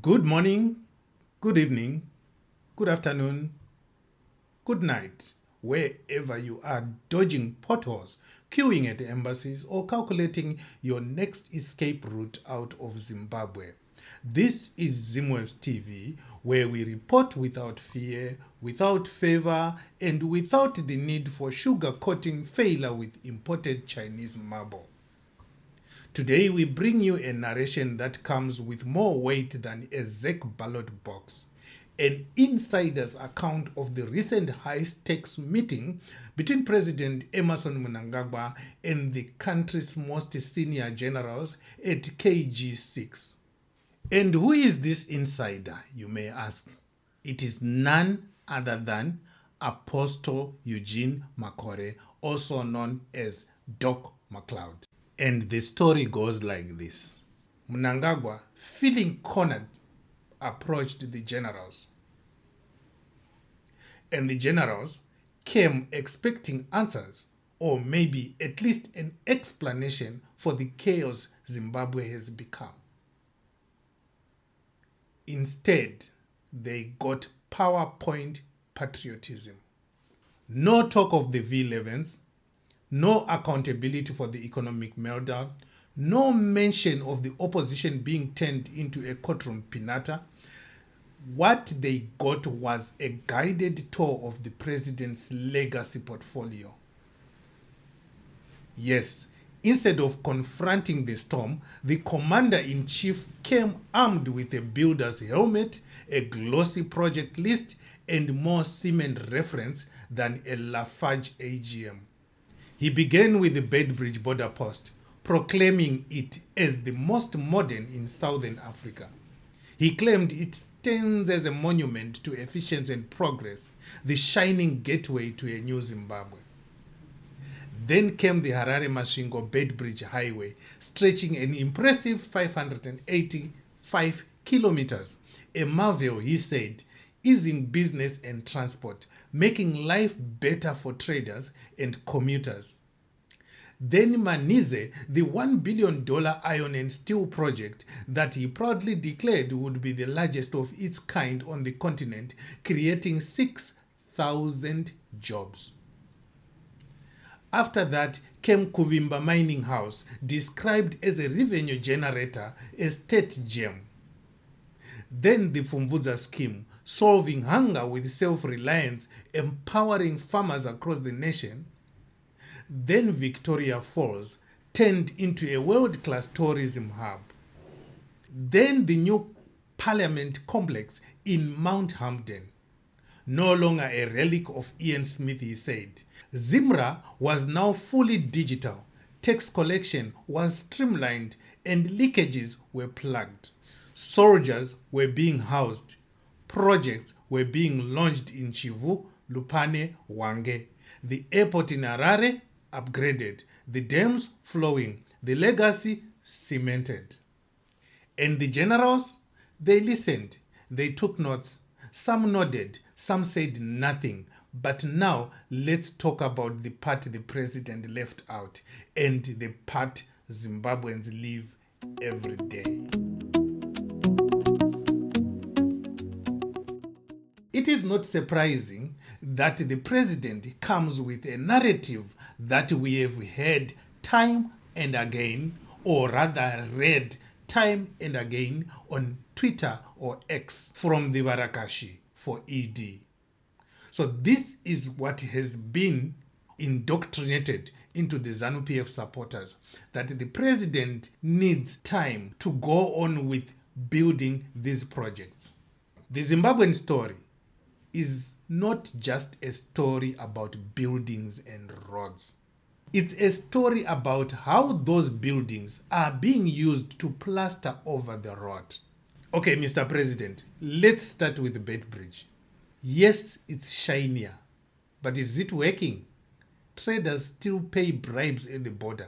Good morning, good evening, good afternoon, good night, wherever you are dodging potholes, queuing at embassies, or calculating your next escape route out of Zimbabwe. This is Zimwaves TV, where we report without fear, without favor, and without the need for sugar-coating failure with imported Chinese marble. Today we bring you a narration that comes with more weight than a ZEC ballot box. An insider's account of the recent high-stakes meeting between President Emmerson Mnangagwa and the country's most senior generals at KG6. And who is this insider, you may ask? It is none other than Apostle Eugene Makore, also known as Doc McLeod. And the story goes like this. Mnangagwa, feeling cornered, approached the generals. And the generals came expecting answers, or maybe at least an explanation for the chaos Zimbabwe has become. Instead, they got PowerPoint patriotism. No talk of the V11s, no accountability for the economic meltdown, no mention of the opposition being turned into a courtroom pinata. What they got was a guided tour of the president's legacy portfolio. Yes, instead of confronting the storm, the commander-in-chief came armed with a builder's helmet, a glossy project list, and more cement reference than a Lafarge AGM. He began with the Bedbridge border post, proclaiming it as the most modern in Southern Africa. He claimed it stands as a monument to efficiency and progress, the shining gateway to a new Zimbabwe. Then came the Harare-Masvingo Bedbridge Highway, stretching an impressive 585 kilometers. A marvel, he said, easing business and transport, making life better for traders and commuters. Then Manize, the $1 billion iron and steel project that he proudly declared would be the largest of its kind on the continent, creating 6,000 jobs. After that came Kuvimba Mining House, described as a revenue generator, a state gem. Then the Fumvudza scheme, solving hunger with self-reliance, empowering farmers across the nation. Then Victoria Falls, turned into a world-class tourism hub. Then the new Parliament complex in Mount Hampden. No longer a relic of Ian Smith, he said. Zimra was now fully digital. Tax collection was streamlined and leakages were plugged. Soldiers were being housed. Projects were being launched in Chivu, Lupane, Hwange. The airport in Harare upgraded. The dams flowing. The legacy cemented. And the generals? They listened. They took notes. Some nodded. Some said nothing. But now let's talk about the part the president left out and the part Zimbabweans live every day. It is not surprising that the president comes with a narrative that we have heard time and again, or rather read time and again on Twitter or X from the Varakashi for ED. So this is what has been indoctrinated into the ZANU-PF supporters, that the president needs time to go on with building these projects. The Zimbabwean story is not just a story about buildings and roads. It's a story about how those buildings are being used to plaster over the road. Okay, Mr. President, let's start with the Bedbridge. Yes, it's shinier, but is it working? Traders still pay bribes at the border.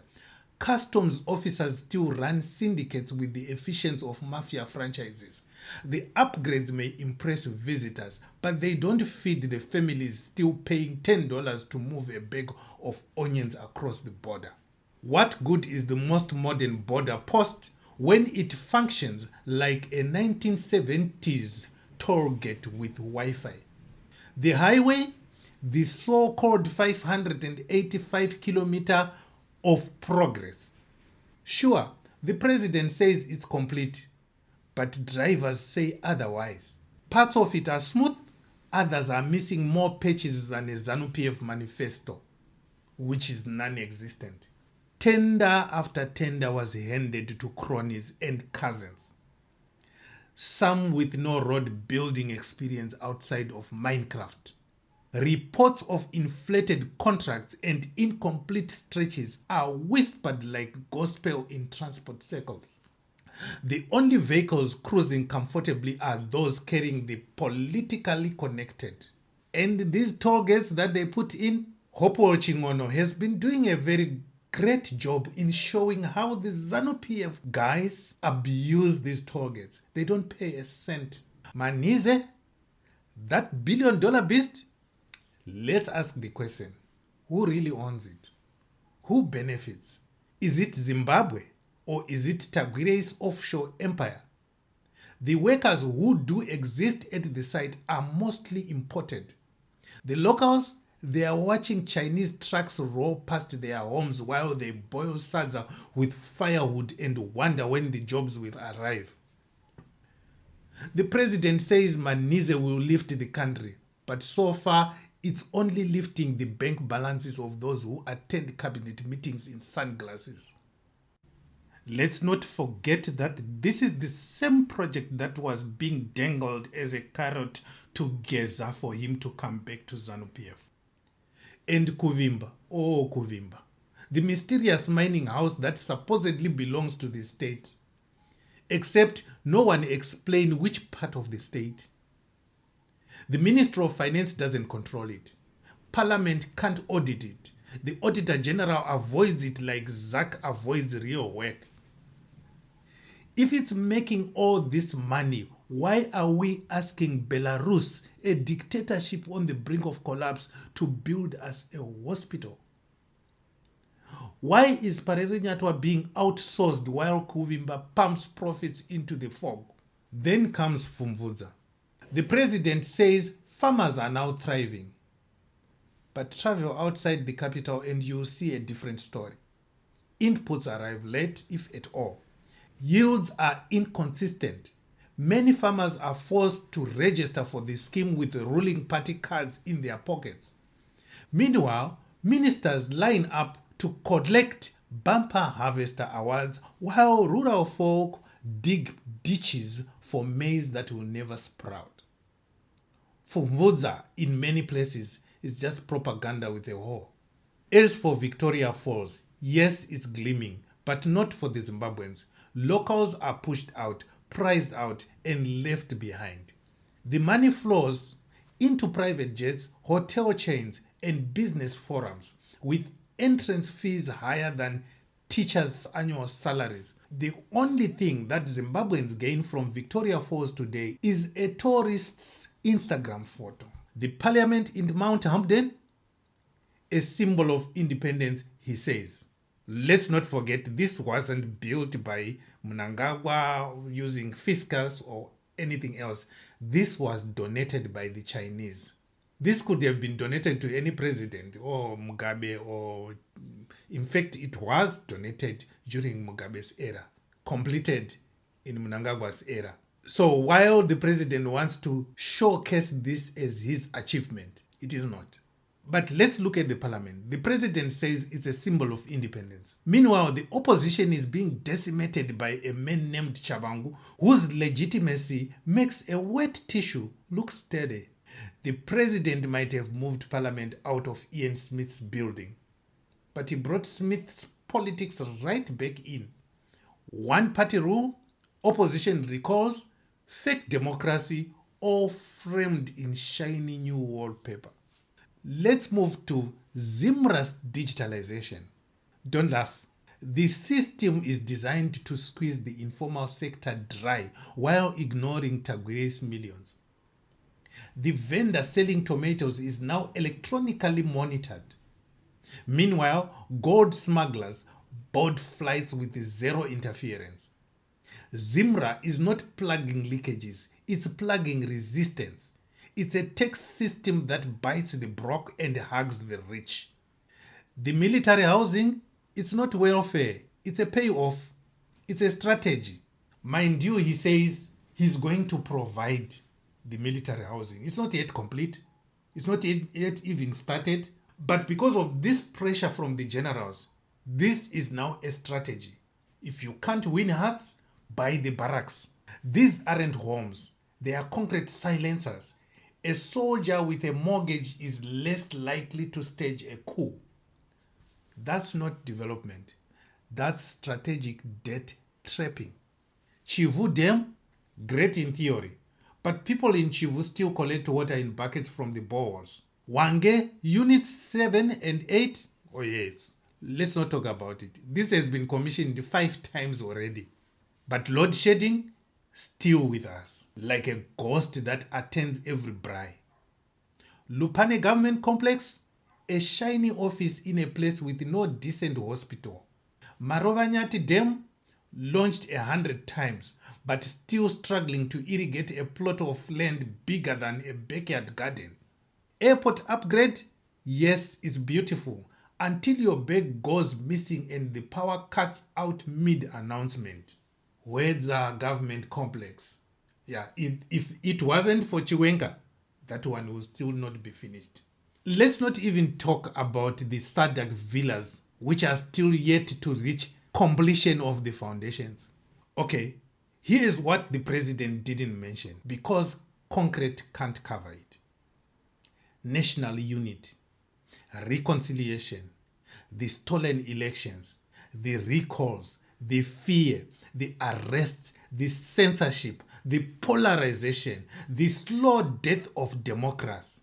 Customs officers still run syndicates with the efficiency of mafia franchises. The upgrades may impress visitors, but they don't feed the families still paying $10 to move a bag of onions across the border. What good is the most modern border post when it functions like a 1970s toll gate with Wi-Fi. The highway, the so-called 585-kilometer of progress. Sure, the president says it's complete, but drivers say otherwise. Parts of it are smooth, others are missing more pages than a ZANU-PF manifesto, which is non-existent. Tender after tender was handed to cronies and cousins, some with no road building experience outside of Minecraft. Reports of inflated contracts and incomplete stretches are whispered like gospel in transport circles. The only vehicles cruising comfortably are those carrying the politically connected. And these toll gates that they put in, Hopo Chingono has been doing a very great job in showing how the ZANU-PF guys abuse these toll gates. They don't pay a cent. Manize, that billion-dollar beast, let's ask the question, who really owns it? Who benefits? Is it Zimbabwe or is it Tagwire's offshore empire? The workers who do exist at the site are mostly imported. The locals, they are watching Chinese trucks roll past their homes while they boil sadza with firewood and wonder when the jobs will arrive. The president says Manize will lift the country, but so far it's only lifting the bank balances of those who attend cabinet meetings in sunglasses. Let's not forget that this is the same project that was being dangled as a carrot to Geza for him to come back to ZANU-PF. And Kuvimba, oh Kuvimba, the mysterious mining house that supposedly belongs to the state. Except no one explained which part of the state. The Ministry of Finance doesn't control it. Parliament can't audit it. The Auditor General avoids it like Zach avoids real work. If it's making all this money, why are we asking Belarus, a dictatorship on the brink of collapse, to build us a hospital? Why is Parerinyatwa being outsourced while Kuvimba pumps profits into the fog? Then comes Fumvudza. The president says farmers are now thriving. But travel outside the capital and you'll see a different story. Inputs arrive late, if at all. Yields are inconsistent. Many farmers are forced to register for the scheme with the ruling party cards in their pockets. Meanwhile, ministers line up to collect bumper harvester awards while rural folk dig ditches for maize that will never sprout. Fumvudza, in many places, is just propaganda with a whore. As for Victoria Falls, yes, it's gleaming, but not for the Zimbabweans. Locals are pushed out, priced out, and left behind. The money flows into private jets, hotel chains, and business forums, with entrance fees higher than teachers' annual salaries. The only thing that Zimbabweans gain from Victoria Falls today is a tourist's Instagram photo. The parliament in Mount Hampden, a symbol of independence, he says. Let's not forget, this wasn't built by Mnangagwa using fiscus or anything else. This was donated by the Chinese. This could have been donated to any president or Mugabe, or in fact it was donated during Mugabe's era, completed in Mnangagwa's era. So while the president wants to showcase this as his achievement, it is not. But let's look at the parliament. The president says it's a symbol of independence. Meanwhile, the opposition is being decimated by a man named Chabangu, whose legitimacy makes a wet tissue look steady. The president might have moved parliament out of Ian Smith's building, but he brought Smith's politics right back in. One party rule, opposition recalls, fake democracy, all framed in shiny new wallpaper. Let's move to Zimra's digitalization. Don't laugh. The system is designed to squeeze the informal sector dry while ignoring Tagwire's millions. The vendor selling tomatoes is now electronically monitored. Meanwhile, gold smugglers board flights with zero interference. Zimra is not plugging leakages, it's plugging resistance. It's a tax system that bites the broke and hugs the rich. The military housing, it's not welfare, it's a payoff, it's a strategy. Mind you, he says he's going to provide the military housing. It's not yet complete, it's not yet even started. But because of this pressure from the generals, this is now a strategy. If you can't win hearts, buy the barracks. These aren't homes, they are concrete silencers. A soldier with a mortgage is less likely to stage a coup. That's not development. That's strategic debt trapping. Chivu Dam, great in theory, but people in Chivu still collect water in buckets from the boreholes. Wange, units 7 and 8, oh yes, let's not talk about it. This has been commissioned 5 times already. But load shedding, still with us, like a ghost that attends every braai. Lupane Government Complex, a shiny office in a place with no decent hospital. Marovanyati Dam, launched 100 times, but still struggling to irrigate a plot of land bigger than a backyard garden. Airport upgrade, yes, it's beautiful, until your bag goes missing and the power cuts out mid-announcement. Where's our government complex? Yeah, if it wasn't for Chiwenga, that one will still not be finished. Let's not even talk about the Sadak villas, which are still yet to reach completion of the foundations. Okay, here is what the president didn't mention, because concrete can't cover it. National unity, reconciliation, the stolen elections, the recalls, the fear, the arrests, the censorship, the polarization, the slow death of democracy.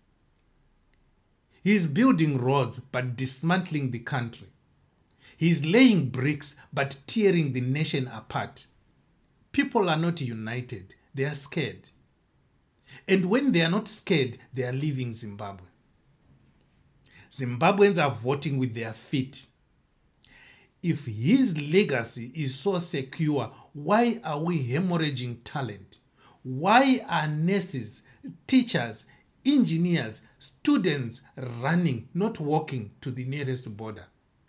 He is building roads but dismantling the country. He is laying bricks but tearing the nation apart. People are not united, they are scared. And when they are not scared, they are leaving Zimbabwe. Zimbabweans are voting with their feet. If his legacy is so secure, why are we hemorrhaging talent? Why are nurses, teachers, engineers, students running, not walking to the nearest border?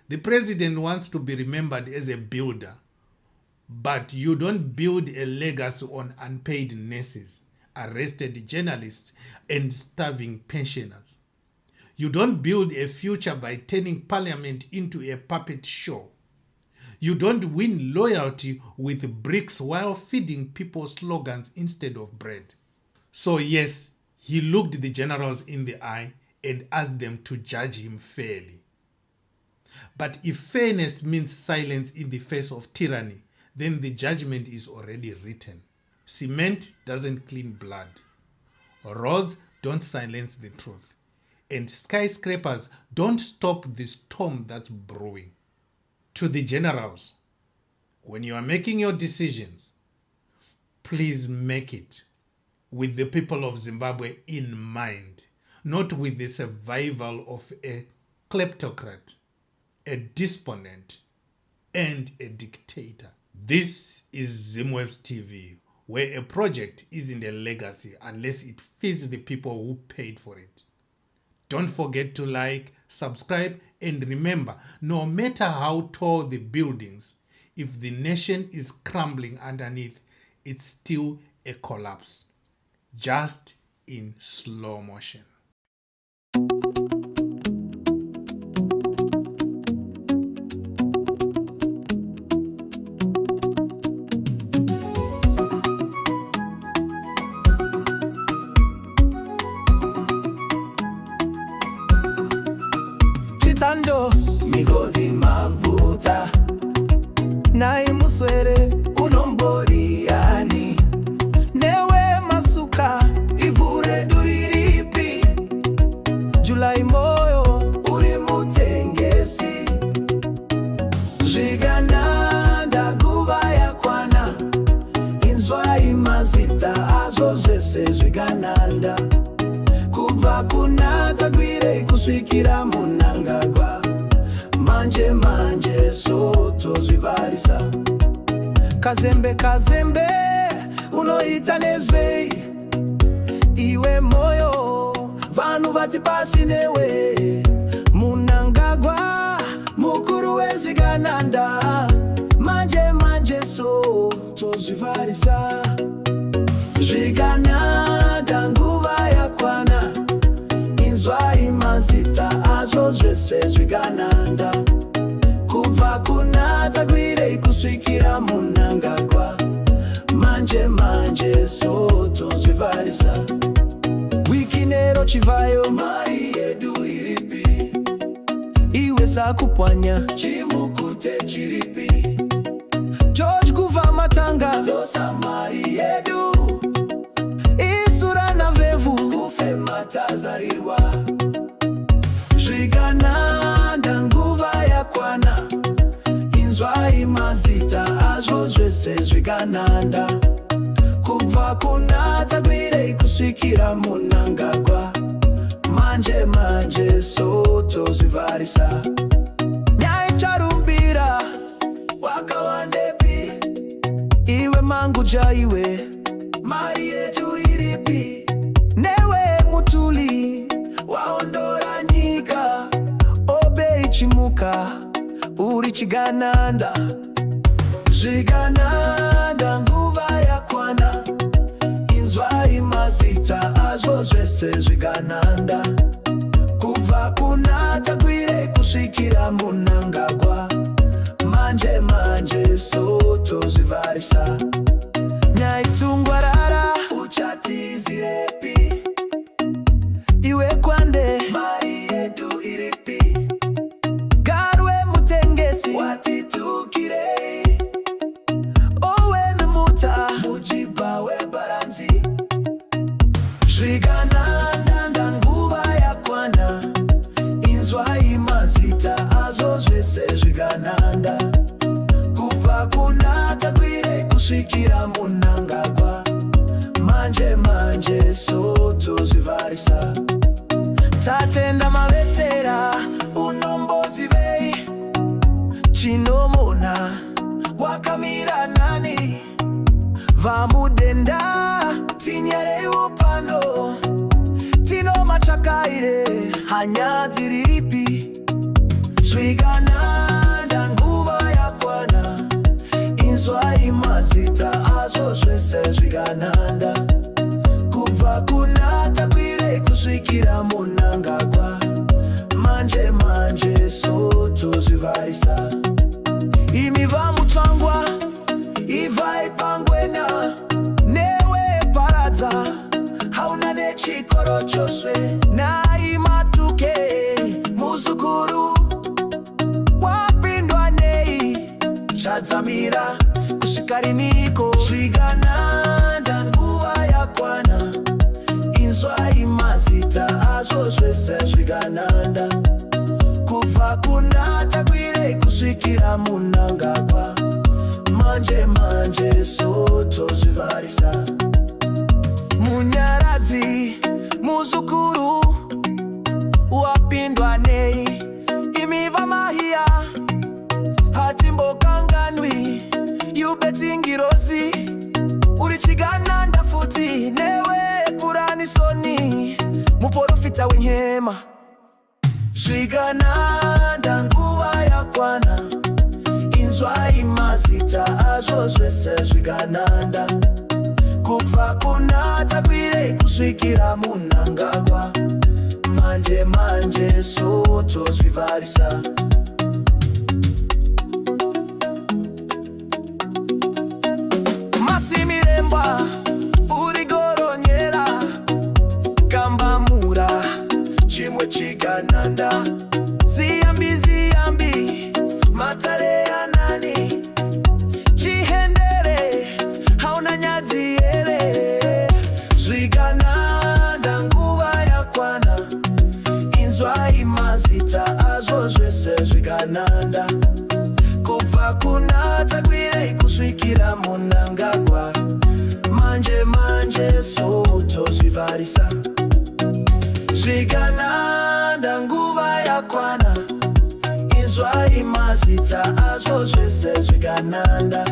The president wants to be remembered as a builder, but you don't build a legacy on unpaid nurses, arrested journalists, and starving pensioners. You don't build a future by turning parliament into a puppet show. You don't win loyalty with bricks while feeding people slogans instead of bread. So yes, he looked the generals in the eye and asked them to judge him fairly. But if fairness means silence in the face of tyranny, then the judgment is already written. Cement doesn't clean blood. Roads don't silence the truth. And skyscrapers don't stop the storm that's brewing. To the generals, when you are making your decisions, please make it with the people of Zimbabwe in mind, not with the survival of a kleptocrat, a disponent, and a dictator. This is Zimwaves TV, where a project isn't a legacy unless it feeds the people who paid for it. Don't forget to like, subscribe, and remember, no matter how tall the buildings, if the nation is crumbling underneath, it's still a collapse, just in slow motion. Chitando migodzi mavuta nai muswere unomboriani newe masuka ivure duriripi Julai moyo uri mutengesi zvigananda guva yakwana inzwa imazita azvo zvese zvigananda kubva kunatagwire kusvikira Mnangagwa manje soto zvivarisa kazembe kazembe unoita nezvei iwe moyo vanhu vati pasi newe Mnangagwa mukuru weZigananda manje so tozvivarisa Zvigananda nguva yakwana inzwai mazita azvo zvese Zvigananda kubva kuna Tagwirei kusvikira Mnangagwa manje so tozvivarisa wiki nero chivayo mari yedu iripi iwe sakupwanya chimukute chiripi George kuva matanga zosa mari yedu isura na vevu kufema tazarirwa Zvigananda nguva yakwana inzwai mazita azvo zvese Zvigananda kubva kuna Tagwirei kusvikira Mnangagwa manje so tozvivarisa nyaya charumbira wakawandepi iwe manguja iwe mari yedu iripi newe mutuli waondora nyika obei chimuka uri Chigananda Zvigananda nguva yakwana inzwai mazita azvo zvese Zvigananda kubva kuna Tagwirei kusvikira Mnangagwa manje so tozvivarisa nyaitungwarara uchatizirepi iwe kwande mari yedu iripi garwe mutengesi watitukirei owe nemuta mujiba webaranzi Zvigananda nguva yakwana inzwai mazita azvo zvese Zvigananda kubva kuna Tagwirei kusvikira Mnangagwa manje so tozvivarisa tatenda mavetera unombozivei chinomona wakamira nani vamudenda tinyerei upano tino machakaire hanya dziripi Zvigananda nguva yakwana inzwai mazita azvo zvese Zvigananda kubva kuna Tagwirei kusvikira Mnangagwa manje so tozvivarisa imi vamutsvangwa ivai pangwena newe paradza hauna nechikoro choswe nai matuke muzukuru wapindwa nei chadzamira kusvika riniko Zvigananda nguva yakwana inzwai mazita azvo zvese Zvigananda kubva kuna Tagwirei kusvikira Mnangagwa manje so tozvivarisa munyaradzi muzukuru wapindwa nei imi vamahiya hatimbokanganwi yubetingirozi uri Chigananda futi newe puranisoni muprofita wenyema Zvigananda nguva yakwana inzwai mazita azvo zvese Zvigananda kubva kuna Tagwirei kusvikira Mnangagwa manje so tozvivarisa Masimiremba urigoronyera kambamura chimwe Chigananda ziyambi matare anani chihendere hauna nyadzi here Zvigananda nguva yakwana inzwai mazita azvo zvese Zvigananda kubva kuna Tagwirei kusvikira Mnangagwa manje so tozvivarisa Zvigananda nguva yakwana inzwai mazita azvo zvese Zvigananda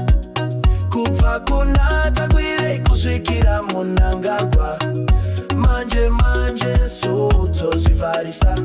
kubva kunata kwire kusvikira Mnangagwa, manje manje sutozvivarisa.